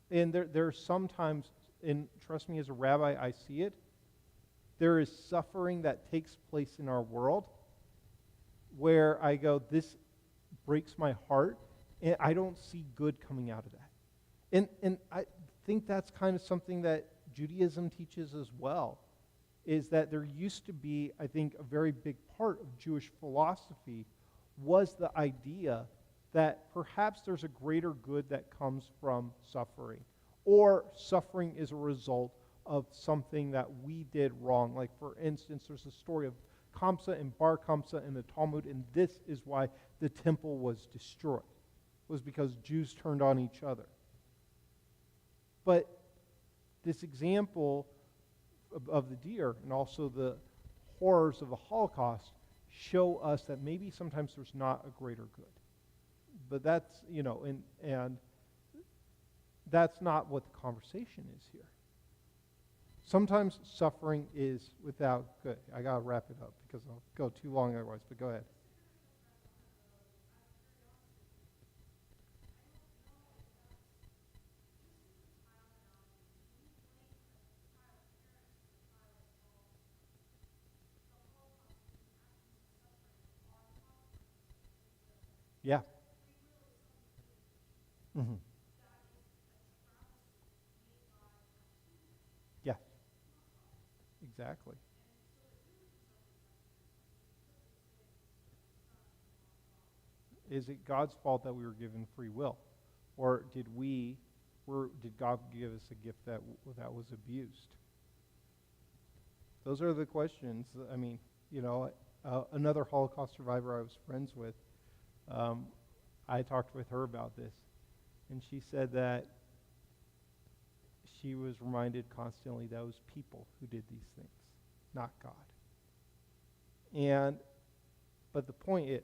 and there are sometimes, and trust me as a rabbi, I see it, there is suffering that takes place in our world where I go, this breaks my heart, and I don't see good coming out of that. And I think that's kind of something that Judaism teaches as well, is that there used to be, I think, a very big part of Jewish philosophy was the idea that perhaps there's a greater good that comes from suffering, or suffering is a result of something that we did wrong. Like, for instance, there's a story of Kamsa and Bar Kamsa in the Talmud, and this is why the temple was destroyed, was because Jews turned on each other. But this example of the deer and also the horrors of the Holocaust show us that maybe sometimes there's not a greater good. But that's, and that's not what the conversation is here. Sometimes suffering is without good. I got to wrap it up because I'll go too long otherwise, but go ahead. Yeah. Mm-hmm. Yeah. Exactly. Is it God's fault that we were given free will? Or did God give us a gift that was abused? Those are the questions. I mean, another Holocaust survivor I was friends with, I talked with her about this, and she said that she was reminded constantly that it was people who did these things, not God. But the point is,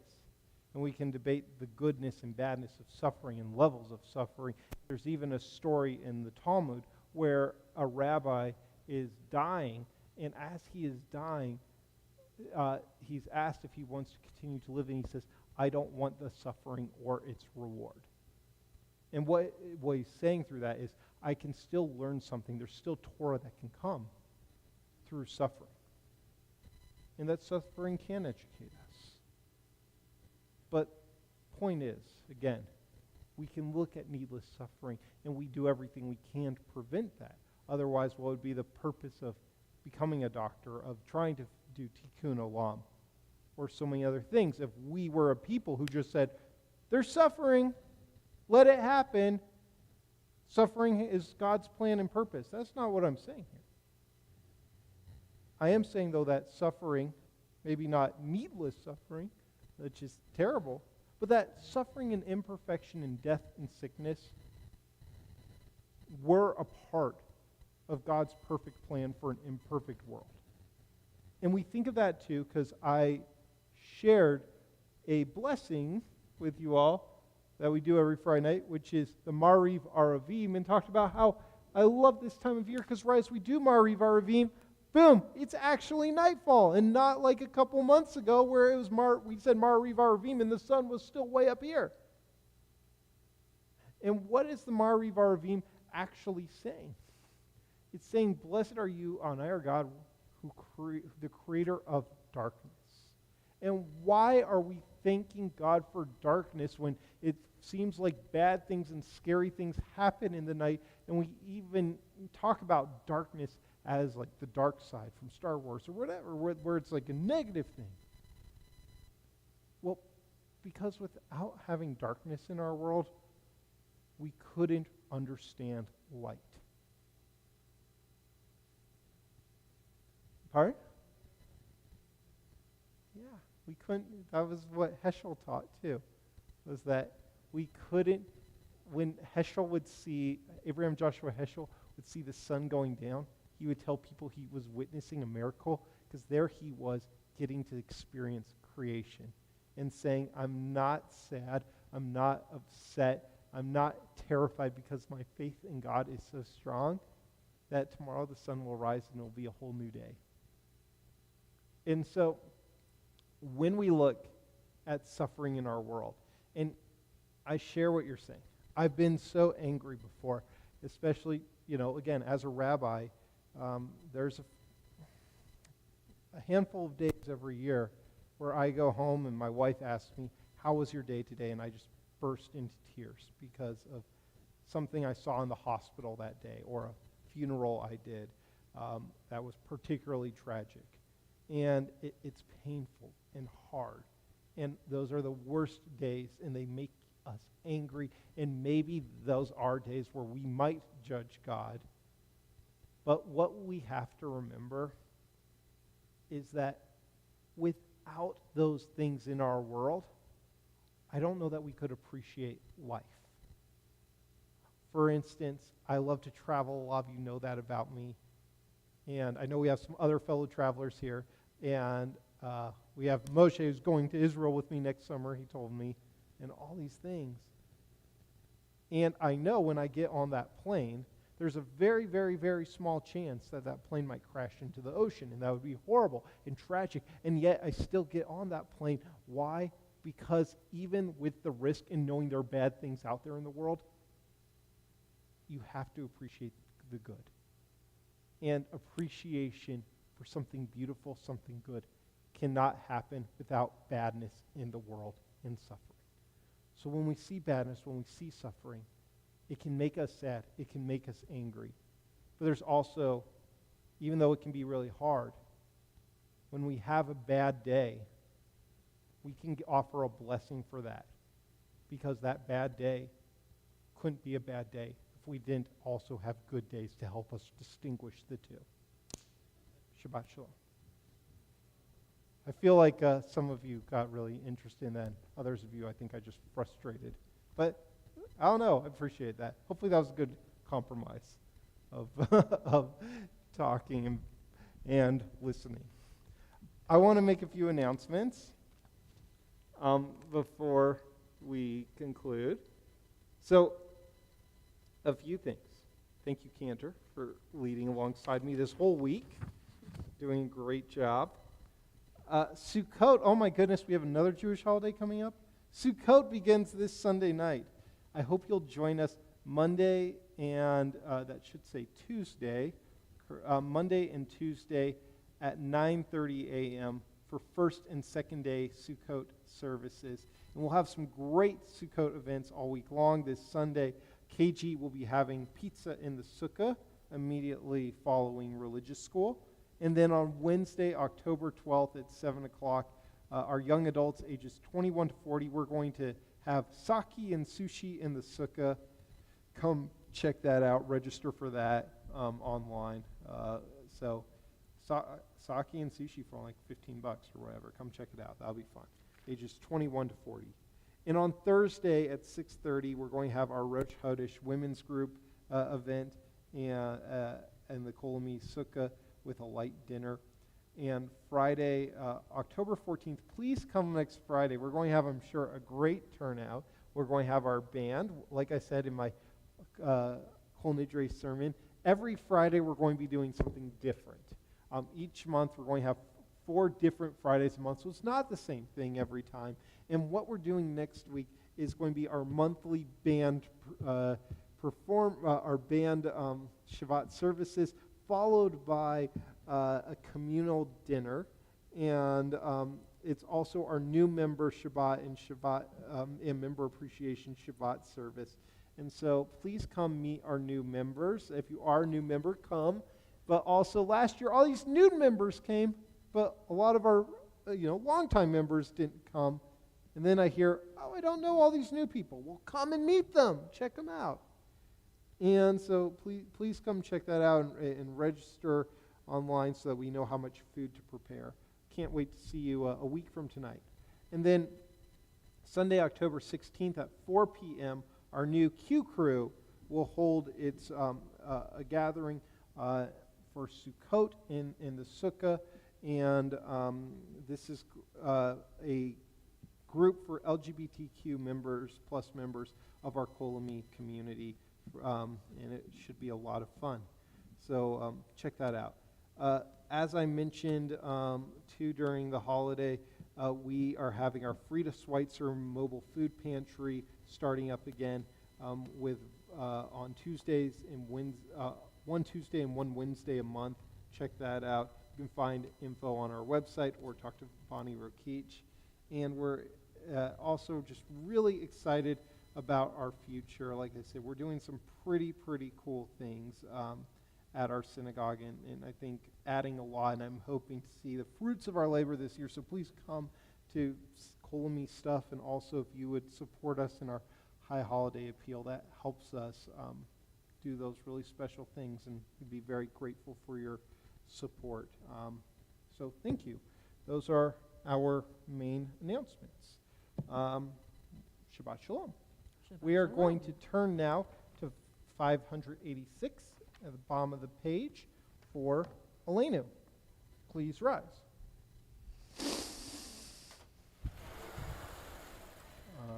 and we can debate the goodness and badness of suffering and levels of suffering. There's even a story in the Talmud where a rabbi is dying, and as he is dying, he's asked if he wants to continue to live, and he says, I don't want the suffering or its reward. And what he's saying through that is, I can still learn something. There's still Torah that can come through suffering. And that suffering can educate us. But point is, again, we can look at needless suffering, and we do everything we can to prevent that. Otherwise, what would be the purpose of becoming a doctor, of trying to do tikkun olam, or so many other things, if we were a people who just said, there's suffering, let it happen. Suffering is God's plan and purpose. That's not what I'm saying here. I am saying, though, that suffering, maybe not needless suffering, which is terrible, but that suffering and imperfection and death and sickness were a part of God's perfect plan for an imperfect world. And we think of that, too, because I shared a blessing with you all that we do every Friday night, which is the Mariv Aravim, and talked about how I love this time of year because right as we do Mariv Aravim, boom, it's actually nightfall, and not like a couple months ago where it was we said Mariv Aravim and the sun was still way up here. And what is the Mariv Aravim actually saying? It's saying, blessed are you, our God, the creator of darkness. And why are we thanking God for darkness when it seems like bad things and scary things happen in the night, and we even talk about darkness as like the dark side from Star Wars or whatever, where it's like a negative thing? Well, because without having darkness in our world, we couldn't understand light. Pardon? Yeah, we couldn't. That was what Heschel taught too, was that we couldn't, when Heschel would see, Abraham Joshua Heschel would see the sun going down, he would tell people he was witnessing a miracle, because there he was getting to experience creation and saying, I'm not sad, I'm not upset, I'm not terrified, because my faith in God is so strong that tomorrow the sun will rise and it will be a whole new day. And so when we look at suffering in our world, and I share what you're saying. I've been so angry before, especially, again, as a rabbi, there's a handful of days every year where I go home and my wife asks me, how was your day today? And I just burst into tears because of something I saw in the hospital that day, or a funeral I did that was particularly tragic. And it's painful and hard. And those are the worst days, and they make us angry. And maybe those are days where we might judge God. But what we have to remember is that without those things in our world, I don't know that we could appreciate life. For instance, I love to travel. A lot of you know that about me. And I know we have some other fellow travelers here. And we have Moshe, who's going to Israel with me next summer, he told me, and all these things. And I know when I get on that plane, there's a very, very, very small chance that that plane might crash into the ocean, and that would be horrible and tragic. And yet I still get on that plane. Why? Because even with the risk in knowing there are bad things out there in the world, you have to appreciate the good. And appreciation for something beautiful, something good, cannot happen without badness in the world and suffering. So when we see badness, when we see suffering, it can make us sad, it can make us angry. But there's also, even though it can be really hard, when we have a bad day, we can offer a blessing for that. because that bad day couldn't be a bad day if we didn't also have good days to help us distinguish the two. Shabbat Shalom. I feel like some of you got really interested in that. Others of you, I think I just frustrated. But I don't know. I appreciate that. Hopefully that was a good compromise of, of talking and listening. I want to make a few announcements before we conclude. So, a few things. Thank you, Cantor, for leading alongside me this whole week. Doing a great job. Sukkot, oh my goodness, we have another Jewish holiday coming up. Sukkot begins this Sunday night. I hope you'll join us Monday and that should say Tuesday, Monday and Tuesday at 9:30 a.m. for first and second day Sukkot services. And we'll have some great Sukkot events all week long. This Sunday, KG will be having pizza in the sukkah immediately following religious school. And then on Wednesday, October 12th at 7 o'clock, our young adults ages 21 to 40, we're going to have sake and sushi in the sukkah. Come check that out. Register for that online. So sake and sushi for like $15 or whatever. Come check it out. That'll be fun. Ages 21 to 40. And on Thursday at 6:30, we're going to have our Rosh Chodesh women's group event and the Kolami Sukkah with a light dinner. And Friday, October 14th, please come next Friday. We're going to have, I'm sure, a great turnout. We're going to have our band. Like I said in my Kol Nidre sermon, every Friday we're going to be doing something different. Each month we're going to have 4 different Fridays a month, so it's not the same thing every time. And what we're doing next week is going to be our monthly band our band Shabbat services, followed by a communal dinner, and it's also our new member Shabbat and member appreciation Shabbat service. And so please come meet our new members. If you are a new member, come. But also last year, all these new members came, but a lot of our longtime members didn't come. And then I hear, oh, I don't know all these new people. Well, come and meet them. Check them out. And so please come check that out and register online so that we know how much food to prepare. Can't wait to see you a week from tonight. And then Sunday, October 16th at 4 p.m., our new Q Crew will hold its a gathering for Sukkot in the Sukkah. And this is a group for LGBTQ members of our Kolami community. And it should be a lot of fun. So check that out. As I mentioned, too, during the holiday, we are having our Frida Schweitzer mobile food pantry starting up again with on Tuesdays and one Tuesday and one Wednesday a month. Check that out. You can find info on our website or talk to Bonnie Rokich. And we're also just really excited about our future. Like I said, we're doing some pretty cool things at our synagogue, and I think adding a lot, and I'm hoping to see the fruits of our labor this year. So please come to Kolami stuff, and also if you would support us in our High Holiday Appeal, that helps us do those really special things, and we'd be very grateful for your support. So thank you. Those are our main announcements. Shabbat Shalom. We are going to turn now to 586 at the bottom of the page for Elenu. Please rise.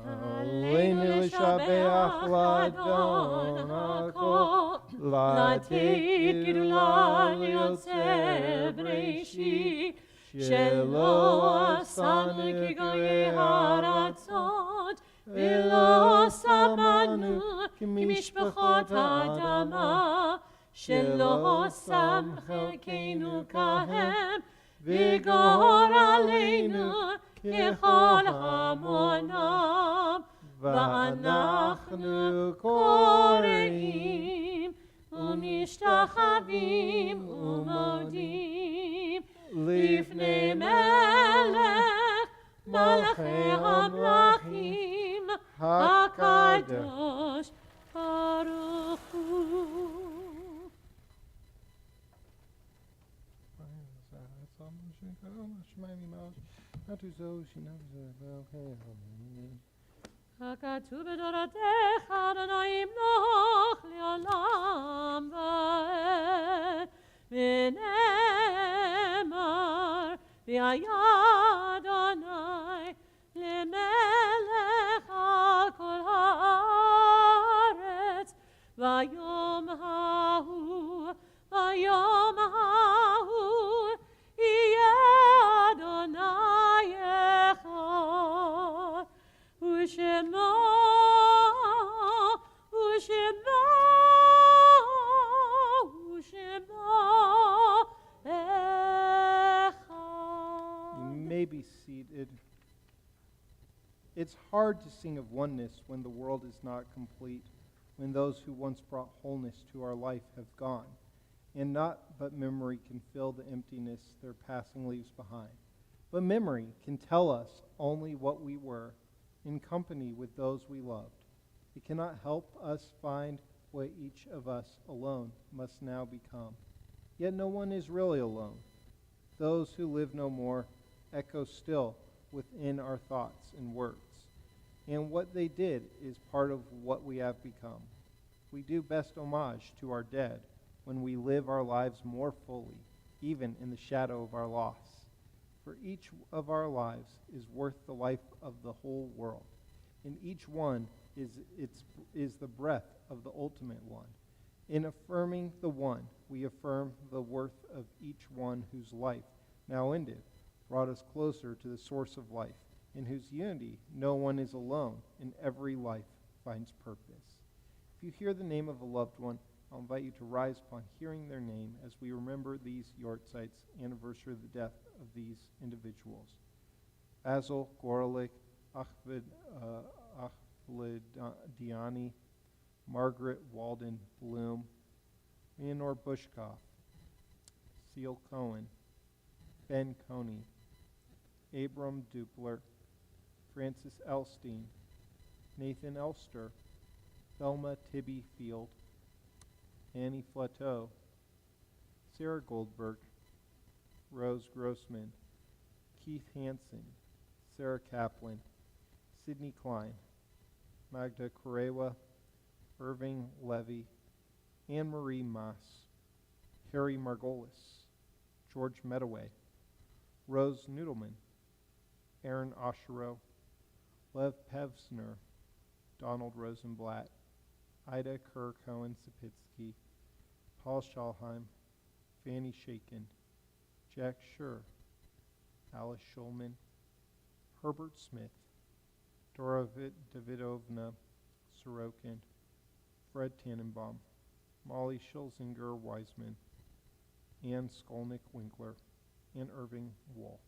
Elenu l'shabeach l'adon hakol, l'atei gidula liyotzeh b'reishit, shelo asanu kigoyei haratzot, ולא שמענו כמשפחות האדמה, שלא שם חלקנו כהם, וגור עלינו ככל המונם, ואנחנו קוראים ומשתחווים ומודים לפני מלך מלכי המלכים, HaKadosh Baruch Hu. HaKatuv b'toratecha Adonai imloch le'olam va'ed v'nemar v'haya Adonai le'melech al kol haaretz v'yom hahu yeh Adonai echad Ushema You may be seated. It's hard to sing of oneness when the world is not complete, when those who once brought wholeness to our life have gone, and not but memory can fill the emptiness their passing leaves behind. But memory can tell us only what we were, in company with those we loved. It cannot help us find what each of us alone must now become. Yet no one is really alone. Those who live no more echo still within our thoughts and words. And what they did is part of what we have become. We do best homage to our dead when we live our lives more fully, even in the shadow of our loss. For each of our lives is worth the life of the whole world, and each one is the breath of the ultimate one. In affirming the one, we affirm the worth of each one whose life, now ended, brought us closer to the source of life, in whose unity no one is alone, and every life finds purpose. If you hear the name of a loved one, I'll invite you to rise upon hearing their name as we remember these Yortzites' anniversary of the death of these individuals. Basil Gorelick, Achvediani, Margaret Walden Bloom, Leonore Bushkoff, Seal Cohen, Ben Coney, Abram Dupler, Francis Elstein, Nathan Elster, Thelma Tibby Field, Annie Flateau, Sarah Goldberg, Rose Grossman, Keith Hansen, Sarah Kaplan, Sidney Klein, Magda Korewa, Irving Levy, Anne-Marie Maas, Harry Margolis, George Medaway, Rose Noodleman, Aaron Oshero, Lev Pevsner, Donald Rosenblatt, Ida Kerr Cohen-Sapitsky, Paul Schalheim, Fanny Shakin, Jack Schur, Alice Schulman, Herbert Smith, Dora Davidovna Sorokin, Fred Tannenbaum, Molly Schulzinger Wiseman, Ann Skolnick Winkler, and Irving Wool.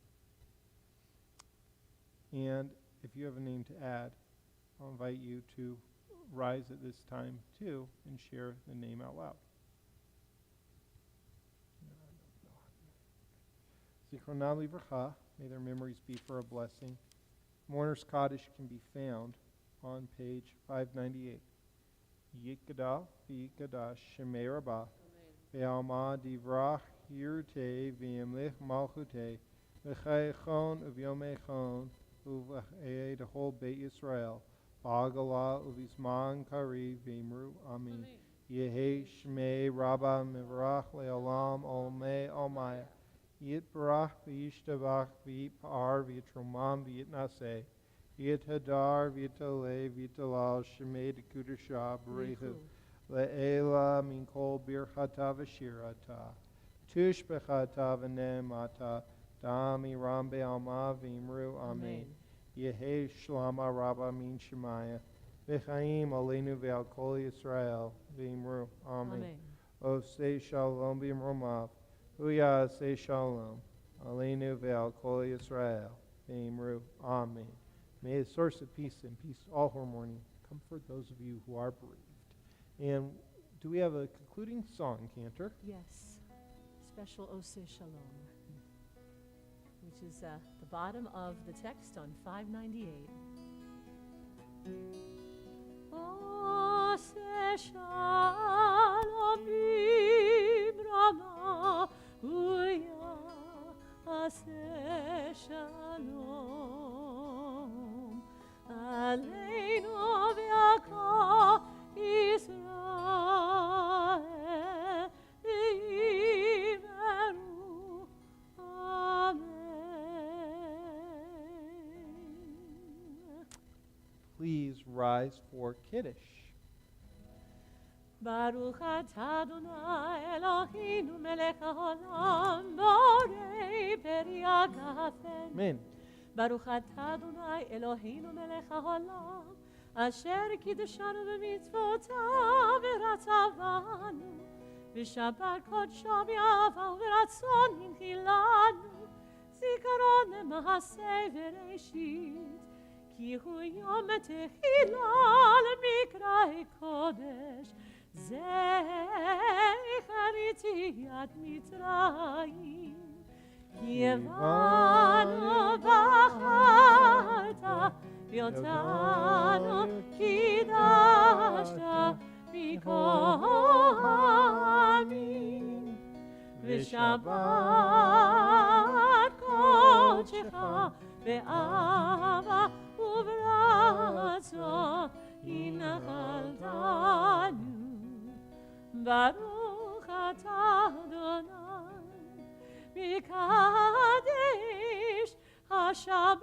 And if you have a name to add, I'll invite you to rise at this time too and share the name out loud. Zichronam livracha, may their memories be for a blessing. Mourner's Kaddish can be found on page 598. Yikada v'yikadash shemei rabah ve'alma divrach yirtei v'yemlich malchutei v'chaychon uvyomechon uv'chei the whole Beit Yisrael ba'agala uvisman kari v'imru amin. Yehi shmei rabah mivrach le'olam olmei olmaya yitbarach v'yishtabach v'yitpar v'yitromam v'yitnaseh Yithadar Vitale Vitalal Shemei Kudasha Berehu Le'ela Minkol Birchata Vashirata Tush Bechata V'nemata Dami Rambe Alma Vimru Amen Yehe Shlama Rabba Min Shemaya V'chaim Aleinu Ve'al Kol Yisrael Vimru Amen O say Shalom B'imromav Huya say Shalom Aleinu Ve'al Kol Yisrael Vimru Amen. May the source of peace and peace all who are mourning comfort those of you who are bereaved. And do we have a concluding song, Cantor? Yes. Special Oseh Shalom, which is the bottom of the text on 598. Ase shalom bimrama uya ase shalom aleinu v'yaka Israel v'yimeru amen. Please rise for Kiddush. Baruch atah Adonai Eloheinu melech haolam borei peri agafen. Amen. Baruch atah Adonai Eloheinu melech haolam asher kiddeshanu b'mitzvotav v'ratzavanu v'shabbat kodsho b'yavahu v'ratzon hinchilanu zikaron lema'aseh v'reishit ki hu yom tehillah lemikra kodesh זכר יציאת מצרים כי הבנו בחרת ואותנו קידשת מכהנים ושבת קודשך באהבה וברצון הנחלתנו Baruch atah Adonai Mikadesh HaShabbat.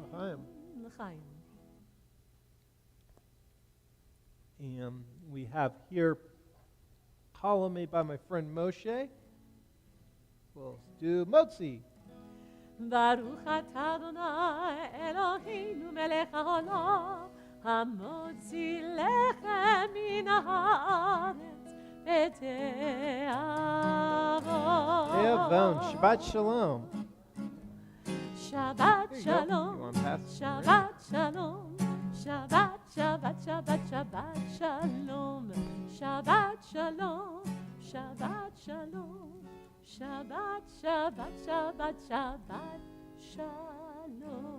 Amen. L'chaim. And we have here column made by my friend Moshe. We'll do Motzi. Baruch atah Adonai Eloheinu melech haolam hamotzi lechem min haaretz Te'avon. Shabbat Shalom. Shabbat There you go. Shalom. You want to pass it? Shabbat Shalom. Shabbat Shabbat Shabbat Shabbat Shalom. Shabbat Shalom. Shabbat Shalom. Shabbat, Shabbat, Shabbat, Shabbat, Shalom.